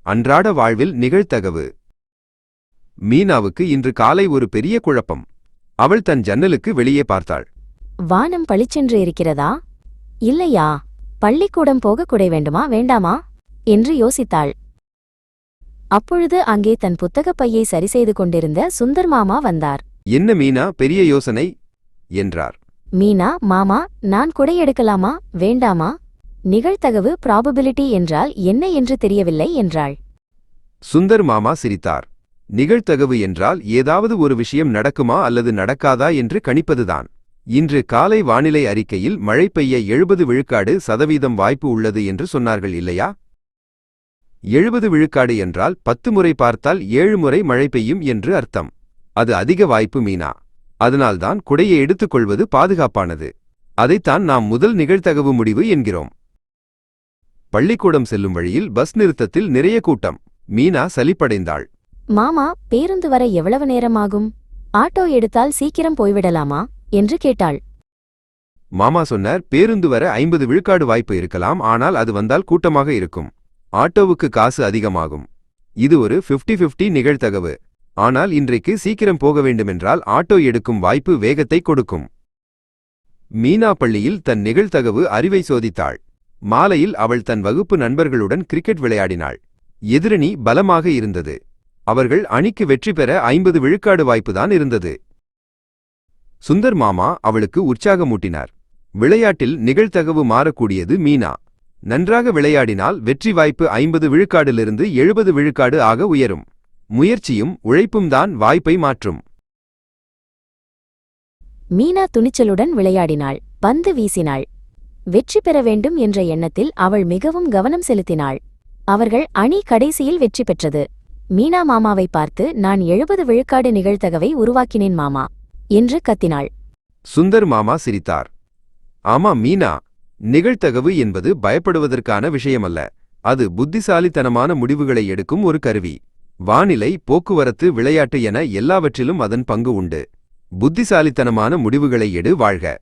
அன்றாட வாழ்வில் நிகழ்தகவு. மீனாவுக்கு இன்று காலை ஒரு பெரிய குழப்பம். அவள் தன் ஜன்னலுக்கு வெளியே பார்த்தாள். வானம் பளிச்சென்று இருக்கிறதா இல்லையா? பள்ளிக்கூடம் போக குடை வேண்டுமா வேண்டாமா என்று யோசித்தாள். அப்பொழுது அங்கே தன் புத்தகப் பையை சரிசெய்து கொண்டிருந்த சுந்தர் மாமா வந்தார். என்ன மீனா, பெரிய யோசனை என்றார். மீனா, மாமா, நான் குடை எடுக்கலாமா வேண்டாமா? நிகழ்தகவு ப்ராபபிலிட்டி என்றால் என்ன என்று தெரியவில்லை என்றாள். சுந்தர் மாமா சிரித்தார். நிகழ்தகவு என்றால் ஏதாவது ஒரு விஷயம் நடக்குமா அல்லது நடக்காதா என்று கணிப்பதுதான். இன்று காலை வானிலை அறிக்கையில் மழை பெய்ய 70 விழுக்காடு% வாய்ப்பு உள்ளது என்று சொன்னார்கள் இல்லையா? 70 விழுக்காடு என்றால் 10 முறை பார்த்தால் 7 முறை மழை பெய்யும் என்று அர்த்தம். அது அதிக வாய்ப்பு மீனா. அதனால்தான் குடையை எடுத்துக்கொள்வது பாதுகாப்பானது. அதைத்தான் நாம் முதல் நிகழ்தகவு முடிவு என்கிறோம். பள்ளிக்கூடம் செல்லும் வழியில் பஸ் நிறுத்தத்தில் நிறைய கூட்டம். மீனா சலிப்படைந்தாள். மாமா, பேருந்து வர எவ்வளவு நேரமாகும்? ஆட்டோ எடுத்தால் சீக்கிரம் போய்விடலாமா என்று கேட்டாள். மாமா சொன்னார், பேருந்து வர 50 விழுக்காடு வாய்ப்பு இருக்கலாம், ஆனால் அது வந்தால் கூட்டமாக இருக்கும். ஆட்டோவுக்கு காசு அதிகமாகும். இது ஒரு 50-50 நிகழ்தகவு. ஆனால் இன்றைக்கு சீக்கிரம் போக வேண்டுமென்றால் ஆட்டோ எடுக்கும் வாய்ப்பு வேகத்தை கொடுக்கும். மீனா பள்ளியில் தன் நிகழ்தகவு அறிவை சோதித்தாள். மாலையில் அவள் தன் வகுப்பு நண்பர்களுடன் கிரிக்கெட் விளையாடினாள். எதிரணி பலமாக இருந்தது. அவர்கள் அணிக்கு வெற்றி பெற 50 விழுக்காடு வாய்ப்புதான் இருந்தது. சுந்தர் மாமா அவளுக்கு உற்சாகமூட்டினார். விளையாட்டில் நிகழ்தகவு மாறக்கூடியது மீனா. நன்றாக விளையாடினால் வெற்றி வாய்ப்பு 50 விழுக்காடிலிருந்து 70 விழுக்காடு ஆக உயரும். முயற்சியும் உழைப்பும் தான் வாய்ப்பை மாற்றும். மீனா துணிச்சலுடன் விளையாடினாள். பந்து வீசினாள். வெற்றி பெற வேண்டும் என்ற எண்ணத்தில் அவள் மிகவும் கவனம் செலுத்தினாள். அவர்கள் அணி கடைசியில் வெற்றி பெற்றது. மீனா மாமாவை பார்த்து, நான் 70 விழுக்காடு நிகழ்தகவை உருவாக்கினேன் மாமா என்று கத்தினாள். சுந்தர் மாமா சிரித்தார். ஆமா மீனா, நிகழ்தகவு என்பது பயப்படுவதற்கான விஷயமல்ல. அது புத்திசாலித்தனமான முடிவுகளை எடுக்கும் ஒரு கருவி. வானிலை, போக்குவரத்து, விளையாட்டு என எல்லாவற்றிலும் அதன் பங்கு உண்டு. புத்திசாலித்தனமான முடிவுகளை எடு. வாழ்க.